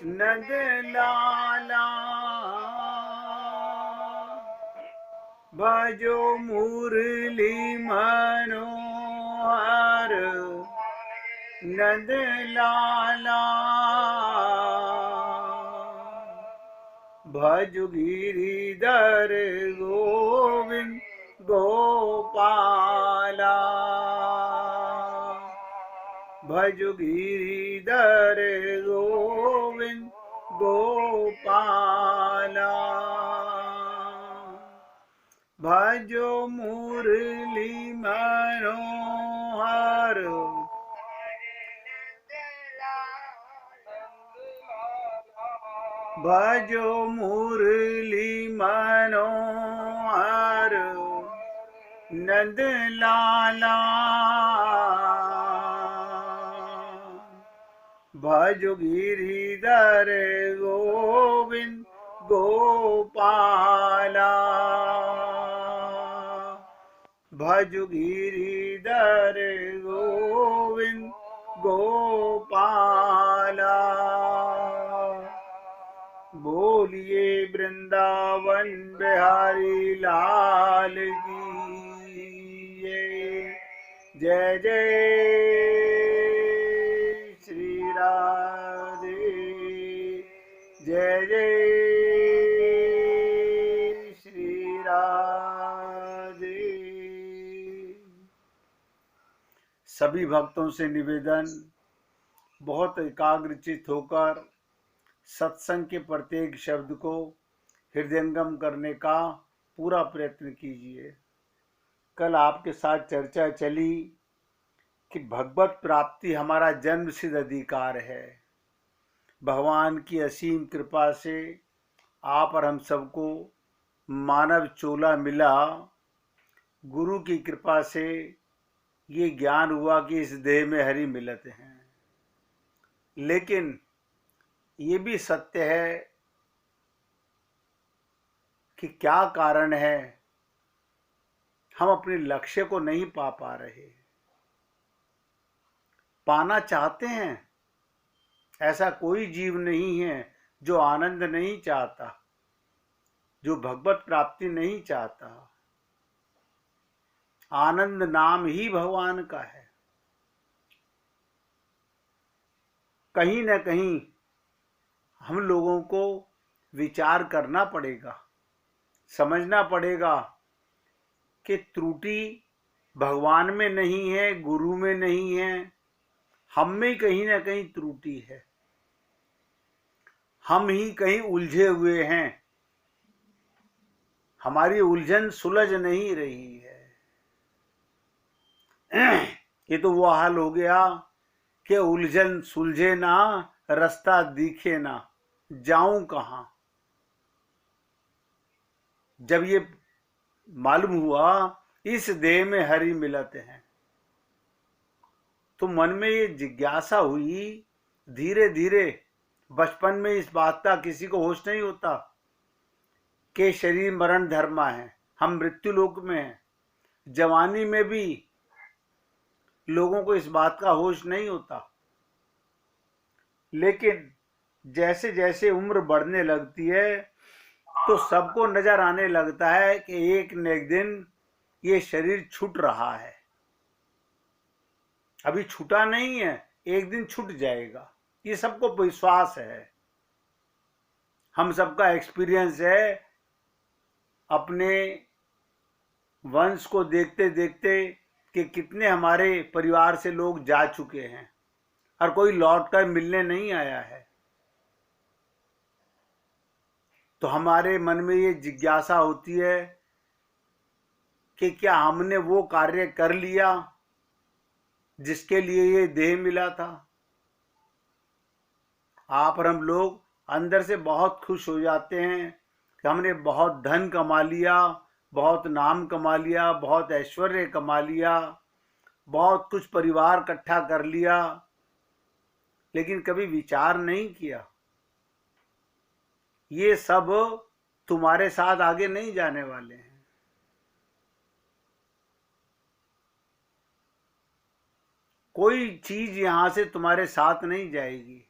नंद लाला भजो मुरली मनोहर नंद लाला भज गिरिधर गोविंद गोपाला भज गिरिधर गोविंद गोपाला भजो मुरली मनोहर भजो मुरली मनोहर नंद लाला भजो गिरिधर गोविंद गोपाला भजो गिरिधर गोविंद गोपाला बोलिए वृंदावन बिहारी लाल की जय जय श्री राधे जय जय श्री राधे। सभी भक्तों से निवेदन, बहुत एकाग्रचित होकर सत्संग के प्रत्येक शब्द को हृदयंगम करने का पूरा प्रयत्न कीजिए। कल आपके साथ चर्चा चली कि भगवत प्राप्ति हमारा जन्म सिद्ध अधिकार है। भगवान की असीम कृपा से आप और हम सबको मानव चोला मिला। गुरु की कृपा से ये ज्ञान हुआ कि इस देह में हरि मिलत हैं। लेकिन ये भी सत्य है कि क्या कारण है हम अपने लक्ष्य को नहीं पा रहे। पाना चाहते हैं, ऐसा कोई जीव नहीं है जो आनंद नहीं चाहता, जो भगवत प्राप्ति नहीं चाहता। आनंद नाम ही भगवान का है। कहीं न कहीं हम लोगों को विचार करना पड़ेगा, समझना पड़ेगा कि त्रुटि भगवान में नहीं है, गुरु में नहीं है, हम में कहीं ना कहीं त्रुटि है। हम ही कहीं उलझे हुए हैं, हमारी उलझन सुलझ नहीं रही है। ये तो वो हाल हो गया कि उलझन सुलझे ना, रास्ता दिखे ना, जाऊं कहां। जब ये मालूम हुआ इस देह में हरि मिलते हैं, तो मन में ये जिज्ञासा हुई। धीरे धीरे, बचपन में इस बात का किसी को होश नहीं होता कि शरीर मरण धर्मा है, हम मृत्यु लोक में हैं। जवानी में भी लोगों को इस बात का होश नहीं होता। लेकिन जैसे जैसे उम्र बढ़ने लगती है तो सबको नजर आने लगता है कि एक न एक दिन ये शरीर छूट रहा है। अभी छूटा नहीं है, एक दिन छूट जाएगा, ये सबको विश्वास है। हम सबका एक्सपीरियंस है। अपने वंश को देखते देखते कि कितने हमारे परिवार से लोग जा चुके हैं और कोई लौट कर मिलने नहीं आया है। तो हमारे मन में ये जिज्ञासा होती है कि क्या हमने वो कार्य कर लिया जिसके लिए ये देह मिला था। आप और हम लोग अंदर से बहुत खुश हो जाते हैं कि हमने बहुत धन कमा लिया, बहुत नाम कमा लिया, बहुत ऐश्वर्य कमा लिया, बहुत कुछ परिवार इकट्ठा कर लिया, लेकिन कभी विचार नहीं किया ये सब तुम्हारे साथ आगे नहीं जाने वाले हैं। कोई चीज यहां से तुम्हारे साथ नहीं जाएगी।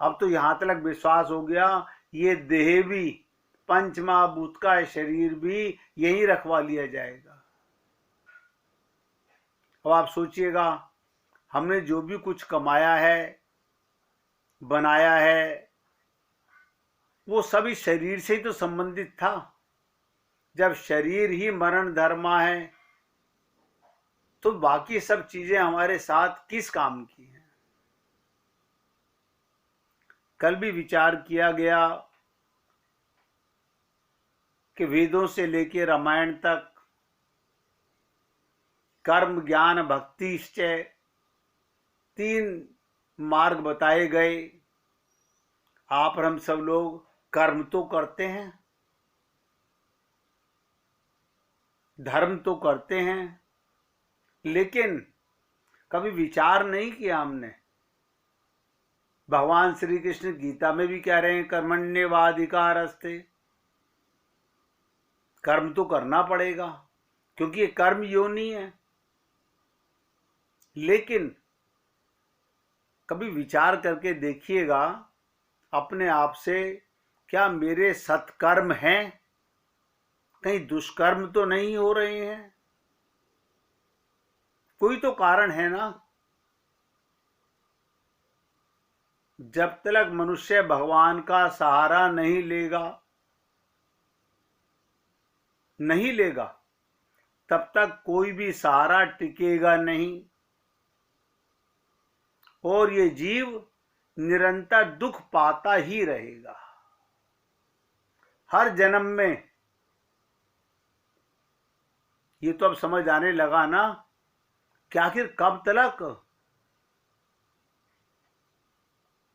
अब तो यहां तक विश्वास हो गया ये देह भी, पंच महाभूत का शरीर भी यही रखवा लिया जाएगा। अब आप सोचिएगा, हमने जो भी कुछ कमाया है, बनाया है, वो सभी शरीर से ही तो संबंधित था। जब शरीर ही मरण धर्मा है तो बाकी सब चीजें हमारे साथ किस काम की हैं। कल भी विचार किया गया कि वेदों से लेकर रामायण तक कर्म ज्ञान भक्ति निश्चय 3 मार्ग बताए गए। आप और हम सब लोग कर्म तो करते हैं, धर्म तो करते हैं, लेकिन कभी विचार नहीं किया हमने। भगवान श्री कृष्ण गीता में भी कह रहे हैं कर्मण्येवाधिकारस्ते, कर्म तो करना पड़ेगा क्योंकि ये कर्म योनि है। लेकिन कभी विचार करके देखिएगा अपने आप से, क्या मेरे सत्कर्म हैं? कहीं दुष्कर्म तो नहीं हो रहे हैं? कोई तो कारण है ना। जब तक मनुष्य भगवान का सहारा नहीं लेगा तब तक कोई भी सहारा टिकेगा नहीं, और ये जीव निरंतर दुख पाता ही रहेगा। हर जन्म में ये तो अब समझ आने लगा ना कि आखिर कब तक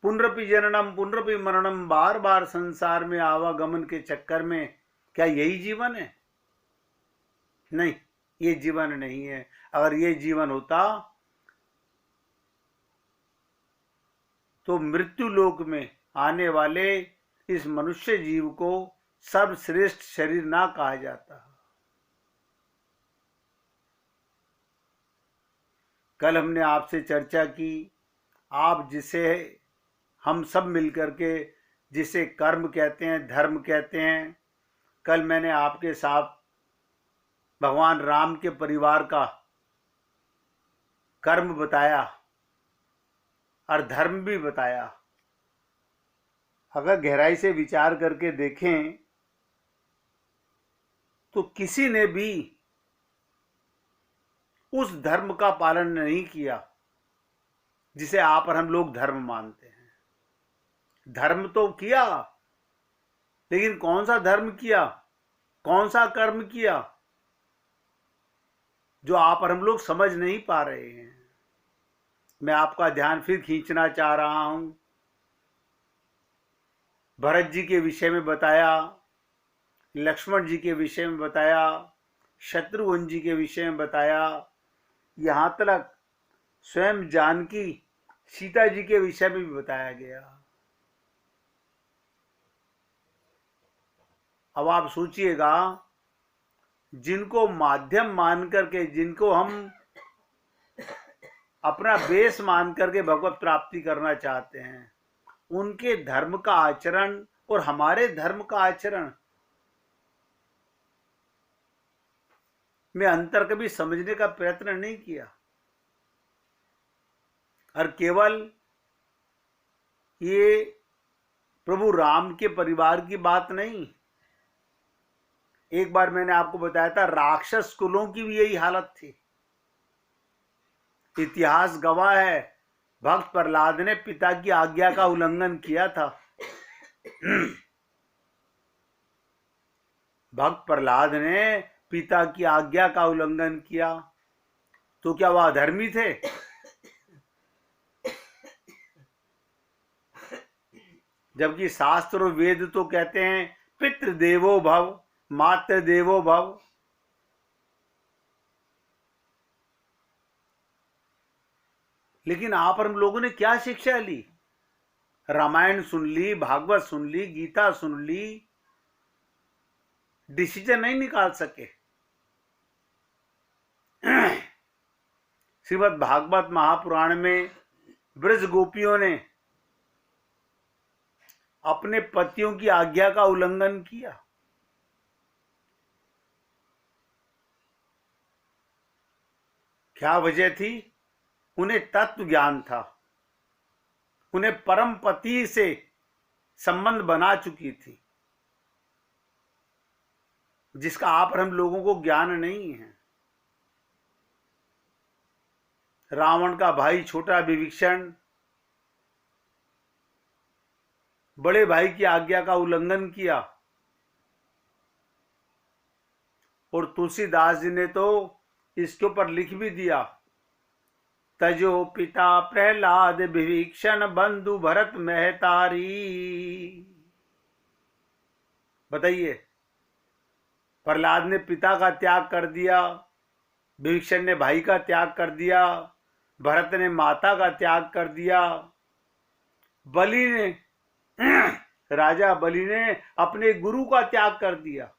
पुनरपि जननम पुनरपि मरणम, बार बार संसार में आवागमन के चक्कर में, क्या यही जीवन है? नहीं, ये जीवन नहीं है। अगर ये जीवन होता तो मृत्यु लोक में आने वाले इस मनुष्य जीव को सर्वश्रेष्ठ शरीर ना कहा जाता। कल हमने आपसे चर्चा की, आप जिसे हम सब मिलकर के जिसे कर्म कहते हैं, धर्म कहते हैं, कल मैंने आपके साथ भगवान राम के परिवार का कर्म बताया और धर्म भी बताया। अगर गहराई से विचार करके देखें तो किसी ने भी उस धर्म का पालन नहीं किया जिसे आप और हम लोग धर्म मानते हैं। धर्म तो किया, लेकिन कौन सा धर्म किया, कौन सा कर्म किया, जो आप और हम लोग समझ नहीं पा रहे हैं। मैं आपका ध्यान फिर खींचना चाह रहा हूं। भरत जी के विषय में बताया, लक्ष्मण जी के विषय में बताया, शत्रुघ्न जी के विषय में बताया, यहां तक स्वयं जानकी सीता जी के विषय में भी बताया गया। अब आप सोचिएगा, जिनको माध्यम मान करके, जिनको हम अपना बेस मान करके भगवत प्राप्ति करना चाहते हैं, उनके धर्म का आचरण और हमारे धर्म का आचरण में अंतर कभी समझने का प्रयत्न नहीं किया। और केवल ये प्रभु राम के परिवार की बात नहीं, एक बार मैंने आपको बताया था राक्षस कुलों की भी यही हालत थी। इतिहास गवाह है, भक्त प्रहलाद ने पिता की आज्ञा का उल्लंघन किया था। भक्त प्रहलाद ने पिता की आज्ञा का उल्लंघन किया, तो क्या वह अधर्मी थे? जबकि शास्त्र और वेद तो कहते हैं पितृ देवो भव, मातृ देवो भव। लेकिन आप और हम लोगों ने क्या शिक्षा ली? रामायण सुन ली, भागवत सुन ली, गीता सुन ली, डिसीजन नहीं निकाल सके। श्रीमद् भागवत महापुराण में ब्रज गोपियों ने अपने पतियों की आज्ञा का उल्लंघन किया। क्या वजह थी? उन्हें तत्व ज्ञान था, उन्हें परम पति से संबंध बना चुकी थी, जिसका आप और हम लोगों को ज्ञान नहीं है। रावण का भाई छोटा विभीषण बड़े भाई की आज्ञा का उल्लंघन किया, और तुलसीदास जी ने तो इसके ऊपर लिख भी दिया, तजो पिता प्रहलाद विभीषण बंधु भरत महतारी। बताइए, प्रहलाद ने पिता का त्याग कर दिया, विभीषण ने भाई का त्याग कर दिया, भरत ने माता का त्याग कर दिया, बलि ने राजा बलि ने अपने गुरु का त्याग कर दिया।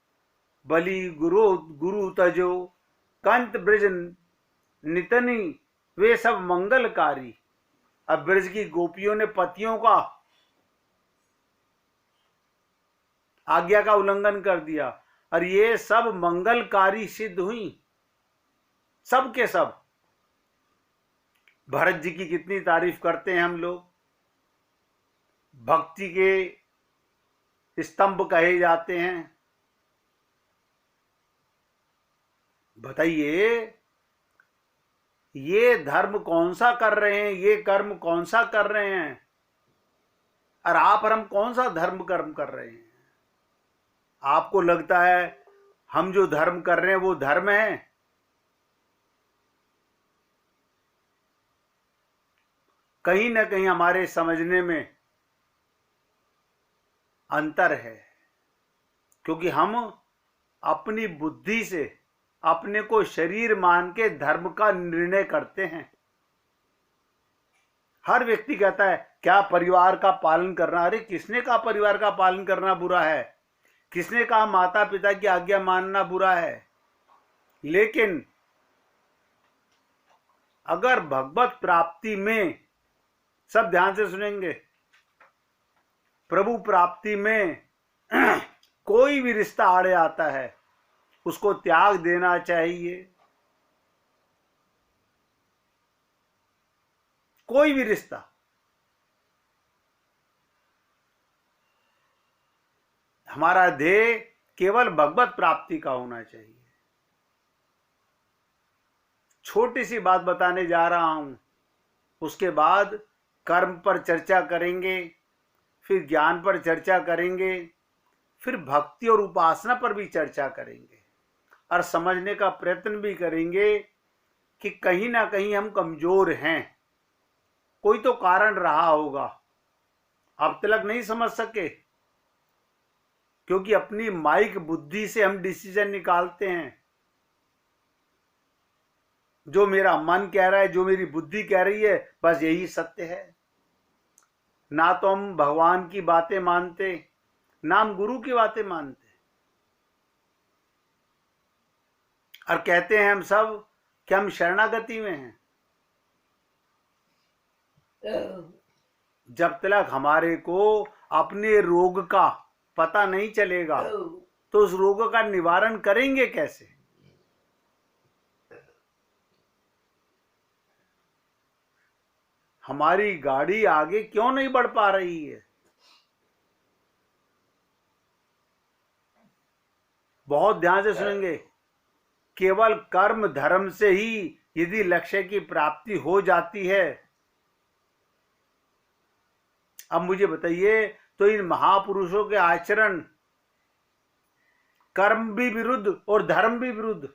बलि गुरु तजो कंत ब्रज नितनी वे सब मंगलकारी। अब ब्रज की गोपियों ने पतियों का आज्ञा का उल्लंघन कर दिया, और ये सब मंगलकारी सिद्ध हुई, सब के सब। भरत जी की कितनी तारीफ करते हैं हम लोग, भक्ति के स्तंभ कहे जाते हैं। बताइए, ये धर्म कौन सा कर रहे हैं, ये कर्म कौन सा कर रहे हैं, और आप और हम कौन सा धर्म कर्म कर रहे हैं? आपको लगता है हम जो धर्म कर रहे हैं वो धर्म है? कहीं ना कहीं हमारे समझने में अंतर है, क्योंकि हम अपनी बुद्धि से अपने को शरीर मान के धर्म का निर्णय करते हैं। हर व्यक्ति कहता है क्या परिवार का पालन करना? अरे किसने कहा परिवार का पालन करना बुरा है? किसने कहा माता पिता की आज्ञा मानना बुरा है? लेकिन अगर भगवत प्राप्ति में, सब ध्यान से सुनेंगे, प्रभु प्राप्ति में कोई भी रिश्ता आड़े आता है, उसको त्याग देना चाहिए। कोई भी रिश्ता, हमारा ध्येय केवल भगवत प्राप्ति का होना चाहिए। छोटी सी बात बताने जा रहा हूं, उसके बाद कर्म पर चर्चा करेंगे, फिर ज्ञान पर चर्चा करेंगे, फिर भक्ति और उपासना पर भी चर्चा करेंगे, और समझने का प्रयत्न भी करेंगे कि कहीं ना कहीं हम कमजोर हैं, कोई तो कारण रहा होगा, अब तक नहीं समझ सके, क्योंकि अपनी माइक बुद्धि से हम डिसीजन निकालते हैं। जो मेरा मन कह रहा है, जो मेरी बुद्धि कह रही है, बस यही सत्य है। ना तो हम भगवान की बातें मानते, ना हम गुरु की बातें मानते, और कहते हैं हम सब कि हम शरणागति में हैं। जब तक हमारे को अपने रोग का पता नहीं चलेगा, तो उस रोग का निवारण करेंगे कैसे? हमारी गाड़ी आगे क्यों नहीं बढ़ पा रही है? बहुत ध्यान से सुनेंगे। केवल कर्म धर्म से ही यदि लक्ष्य की प्राप्ति हो जाती है, अब मुझे बताइए, तो इन महापुरुषों के आचरण कर्म भी विरुद्ध और धर्म भी विरुद्ध।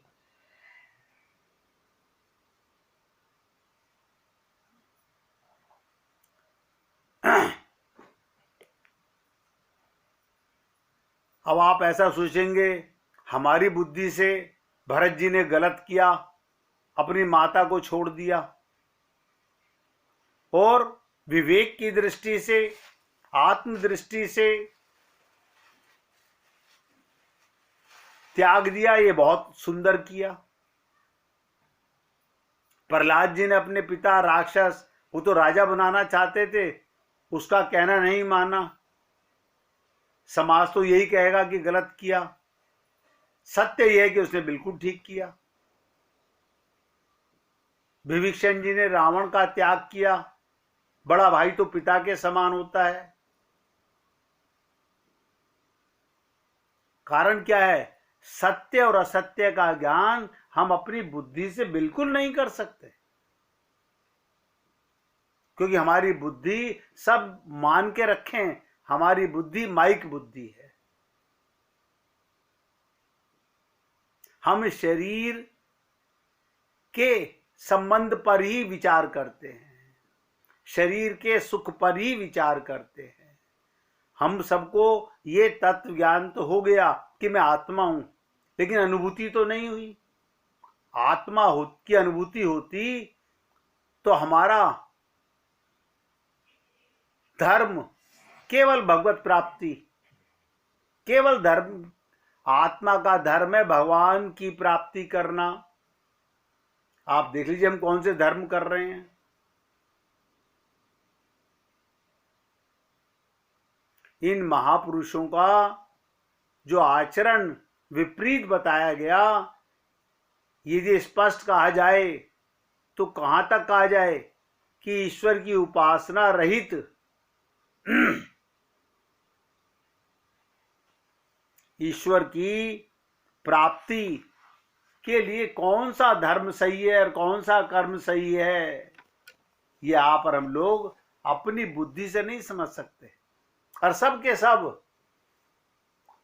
अब आप ऐसा सोचेंगे, हमारी बुद्धि से भरत जी ने गलत किया, अपनी माता को छोड़ दिया, और विवेक की दृष्टि से, आत्मदृष्टि से त्याग दिया, ये बहुत सुंदर किया। प्रहलाद जी ने अपने पिता राक्षस, वो तो राजा बनाना चाहते थे, उसका कहना नहीं माना, समाज तो यही कहेगा कि गलत किया, सत्य यह है कि उसने बिल्कुल ठीक किया। विभीषण जी ने रावण का त्याग किया, बड़ा भाई तो पिता के समान होता है। कारण क्या है? सत्य और असत्य का ज्ञान हम अपनी बुद्धि से बिल्कुल नहीं कर सकते, क्योंकि हमारी बुद्धि सब मान के रखें, हमारी बुद्धि माइक बुद्धि है। हम शरीर के संबंध पर ही विचार करते हैं, शरीर के सुख पर ही विचार करते हैं। हम सबको ये तत्व ज्ञान तो हो गया कि मैं आत्मा हूं, लेकिन अनुभूति तो नहीं हुई। आत्मा की अनुभूति होती तो हमारा धर्म केवल भगवत प्राप्ति, केवल धर्म, आत्मा का धर्म है भगवान की प्राप्ति करना। आप देख लीजिए हम कौन से धर्म कर रहे हैं। इन महापुरुषों का जो आचरण विपरीत बताया गया, यदि स्पष्ट कहा जाए तो कहां तक कहा जाए कि ईश्वर की उपासना रहित ईश्वर की प्राप्ति के लिए कौन सा धर्म सही है और कौन सा कर्म सही है, ये आप और हम लोग अपनी बुद्धि से नहीं समझ सकते। और सब के सब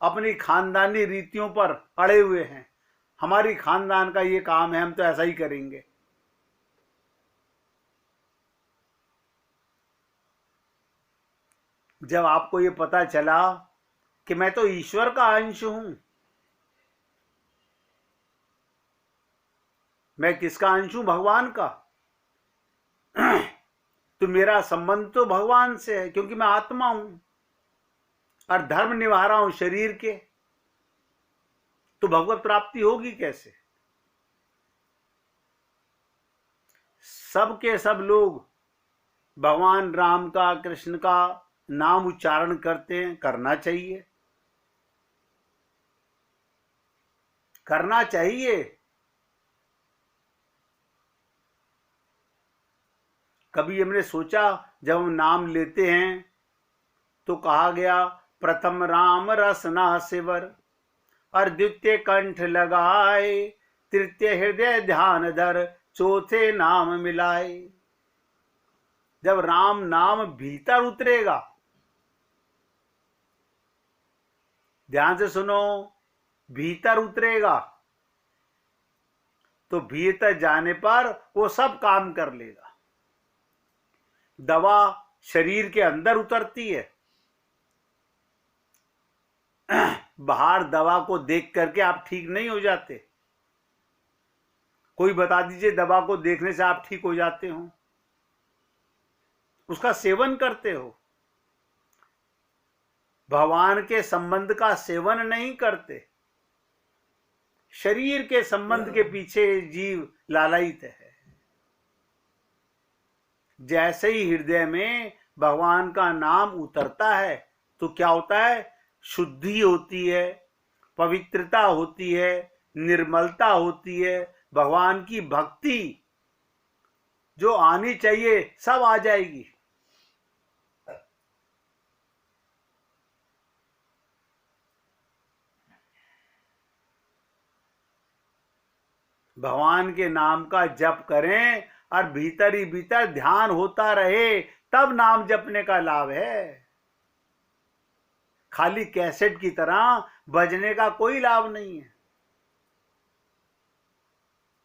अपनी खानदानी रीतियों पर अड़े हुए हैं। हमारी खानदान का ये काम है, हम तो ऐसा ही करेंगे। जब आपको ये पता चला कि मैं तो ईश्वर का अंश हूं, मैं किसका अंश हूं? भगवान का। तो मेरा संबंध तो भगवान से है, क्योंकि मैं आत्मा हूं और धर्म निभा रहा हूं शरीर के, तो भगवत प्राप्ति होगी कैसे? सब के सब लोग भगवान राम का, कृष्ण का नाम उच्चारण करते हैं, करना चाहिए, करना चाहिए। कभी हमने सोचा, जब हम नाम लेते हैं तो कहा गया प्रथम राम रसना सिवर और द्वितीय कंठ लगाए, तृतीय हृदय ध्यान धर, चौथे नाम मिलाए। जब राम नाम भीतर उतरेगा, ध्यान से सुनो, भीतर उतरेगा तो भीतर जाने पर वो सब काम कर लेगा। दवा शरीर के अंदर उतरती है, बाहर दवा को देख करके आप ठीक नहीं हो जाते। कोई बता दीजिए दवा को देखने से आप ठीक हो जाते हो? उसका सेवन करते हो, भगवान के संबंध का सेवन नहीं करते। शरीर के संबंध के पीछे जीव लालायित है। जैसे ही हृदय में भगवान का नाम उतरता है तो क्या होता है? शुद्धि होती है, पवित्रता होती है, निर्मलता होती है, भगवान की भक्ति जो आनी चाहिए सब आ जाएगी। भगवान के नाम का जप करें और भीतर ही भीतर ध्यान होता रहे, तब नाम जपने का लाभ है। खाली कैसेट की तरह बजने का कोई लाभ नहीं है।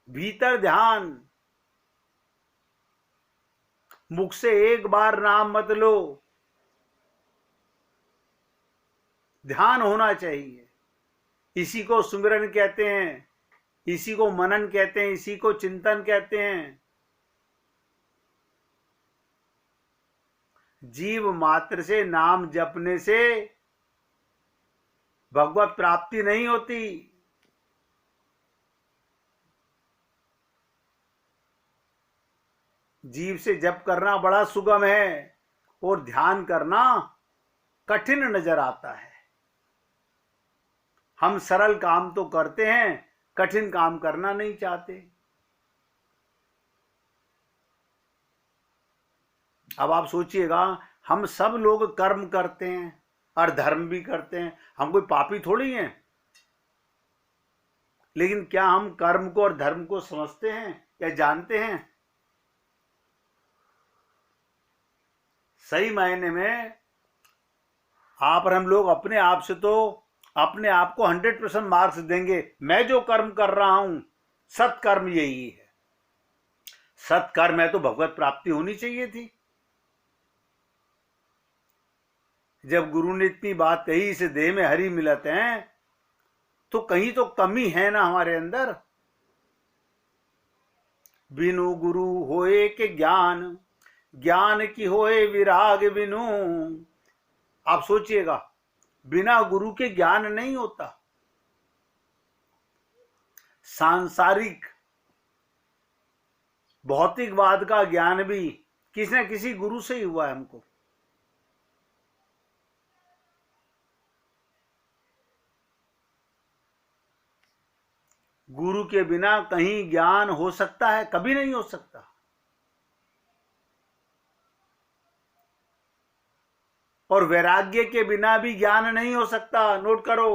भीतर ध्यान, मुख से एक बार नाम मत लो, ध्यान होना चाहिए। इसी को सुमिरन कहते हैं, इसी को मनन कहते हैं, इसी को चिंतन कहते हैं। जीव मात्र से नाम जपने से भगवत प्राप्ति नहीं होती। जीव से जप करना बड़ा सुगम है और ध्यान करना कठिन नजर आता है। हम सरल काम तो करते हैं, कठिन काम करना नहीं चाहते। अब आप सोचिएगा, हम सब लोग कर्म करते हैं और धर्म भी करते हैं, हम कोई पापी थोड़ी हैं। लेकिन क्या हम कर्म को और धर्म को समझते हैं या जानते हैं? सही मायने में आप और हम लोग अपने आप से तो अपने आप को 100% मार्क्स देंगे। मैं जो कर्म कर रहा हूं सत्कर्म यही है, सत्कर्म है तो भगवत प्राप्ति होनी चाहिए थी। जब गुरु ने इतनी बात कही, इसे देह में हरि मिलत हैं, तो कहीं तो कमी है ना हमारे अंदर। बिनु गुरु होए के ज्ञान, ज्ञान की होए विराग बिनु। आप सोचिएगा, बिना गुरु के ज्ञान नहीं होता। सांसारिक भौतिकवाद का ज्ञान भी किसी न किसी गुरु से ही हुआ है हमको। गुरु के बिना कहीं ज्ञान हो सकता है? कभी नहीं हो सकता। और वैराग्य के बिना भी ज्ञान नहीं हो सकता। नोट करो,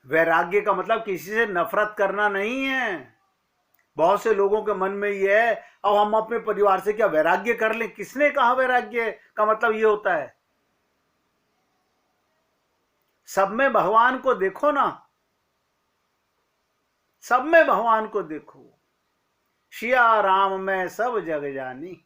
वैराग्य का मतलब किसी से नफरत करना नहीं है। बहुत से लोगों के मन में ये है, अब हम अपने परिवार से क्या वैराग्य कर लें? किसने कहा वैराग्य का मतलब ये होता है? सब में भगवान को देखो ना, सब में भगवान को देखो। सिया राम में सब जग जानी।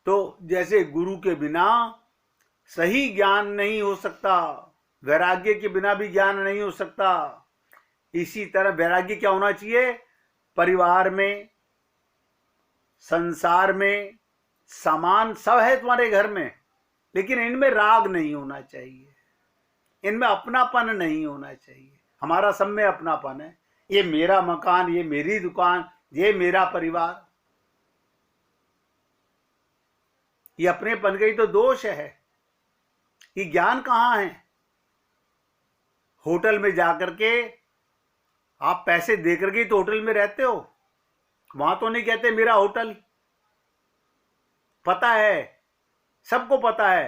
तो जैसे गुरु के बिना सही ज्ञान नहीं हो सकता, वैराग्य के बिना भी ज्ञान नहीं हो सकता, इसी तरह वैराग्य क्या होना चाहिए? परिवार में, संसार में, सामान सब है तुम्हारे घर में, लेकिन इनमें राग नहीं होना चाहिए, इनमें अपनापन नहीं होना चाहिए। हमारा सब में अपनापन है। ये मेरा मकान, ये मेरी दुकान, ये मेरा परिवार। ये अपनेपन का ही तो दोष है। ये ज्ञान कहाँ है? होटल में जाकर के आप पैसे देकर के तो होटल में रहते हो, वहां तो नहीं कहते मेरा होटल। पता है, सबको पता है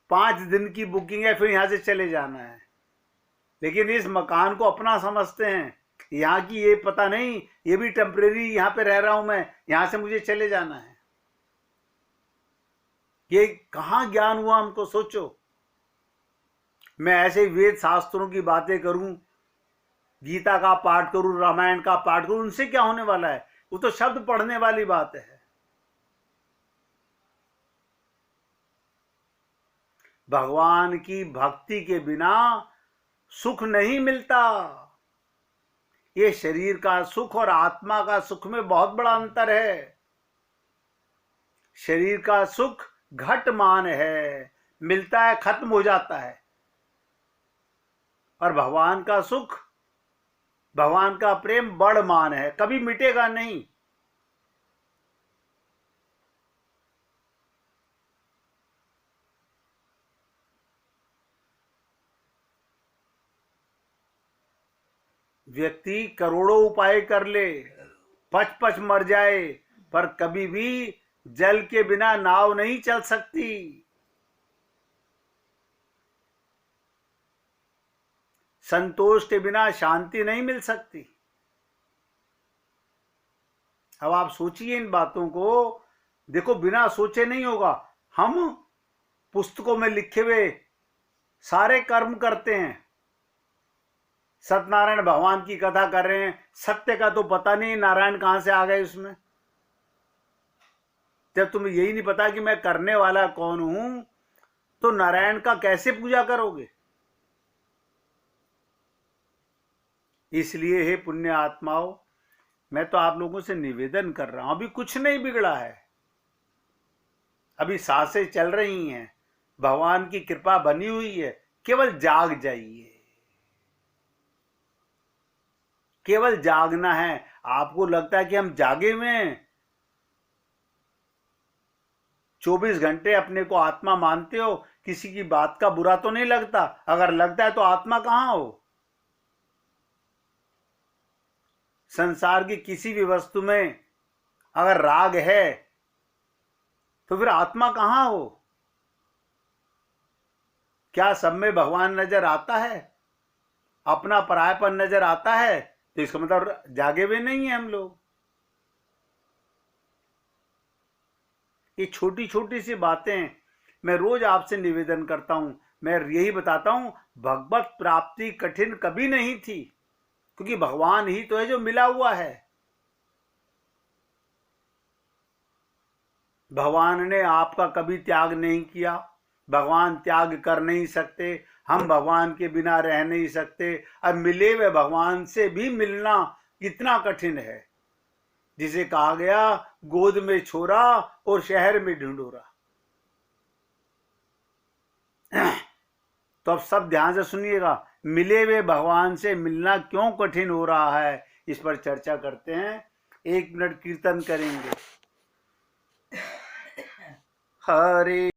5 दिन की बुकिंग है, फिर यहां से चले जाना है। लेकिन इस मकान को अपना समझते हैं। यहाँ की ये पता नहीं, ये भी टेम्परेरी यहाँ पे रह रहा हूं मैं, यहां से मुझे चले जाना है। ये कहाँ ज्ञान हुआ हमको? सोचो, मैं ऐसे वेद शास्त्रों की बातें करूं, गीता का पाठ करूं, रामायण का पाठ करूं, उनसे क्या होने वाला है? वो तो शब्द पढ़ने वाली बात है। भगवान की भक्ति के बिना सुख नहीं मिलता। ये शरीर का सुख और आत्मा का सुख में बहुत बड़ा अंतर है। शरीर का सुख घटमान है, मिलता है, खत्म हो जाता है। और भगवान का सुख, भगवान का प्रेम बढ़मान है, कभी मिटेगा नहीं। व्यक्ति करोड़ों उपाय कर ले, पच पच मर जाए, पर कभी भी जल के बिना नाव नहीं चल सकती। संतोष के बिना शांति नहीं मिल सकती। अब आप सोचिए इन बातों को। देखो, बिना सोचे नहीं होगा। हम पुस्तकों में लिखे हुए सारे कर्म करते हैं। सत्यनारायण भगवान की कथा कर रहे हैं, सत्य का तो पता नहीं नारायण कहां से आ गए उसमें। जब तुम्हें यही नहीं पता कि मैं करने वाला कौन हूं, तो नारायण का कैसे पूजा करोगे? इसलिए हे पुण्य आत्माओं, मैं तो आप लोगों से निवेदन कर रहा हूं, अभी कुछ नहीं बिगड़ा है, अभी सांसें चल रही हैं, भगवान की कृपा बनी हुई है, केवल जाग जाइए। केवल जागना है। आपको लगता है कि हम जागे हुए हैं? 24 घंटे अपने को आत्मा मानते हो? किसी की बात का बुरा तो नहीं लगता? अगर लगता है तो आत्मा कहाँ हो? संसार की किसी भी वस्तु में अगर राग है तो फिर आत्मा कहाँ हो? क्या सब में भगवान नजर आता है? अपना परायापन नजर आता है? तो इसका मतलब जागे हुए नहीं है हम लोग। ये छोटी छोटी सी बातें मैं रोज आपसे निवेदन करता हूं। मैं यही बताता हूं, भगवत प्राप्ति कठिन कभी नहीं थी, क्योंकि भगवान ही तो है जो मिला हुआ है। भगवान ने आपका कभी त्याग नहीं किया। भगवान त्याग कर नहीं सकते। हम भगवान के बिना रह नहीं सकते। अब मिले हुए भगवान से भी मिलना कितना कठिन है, जिसे कहा गया गोद में छोरा और शहर में ढिंढोरा। तो अब सब ध्यान से सुनिएगा, मिले हुए भगवान से मिलना क्यों कठिन हो रहा है, इस पर चर्चा करते हैं। 1 मिनट कीर्तन करेंगे। हरे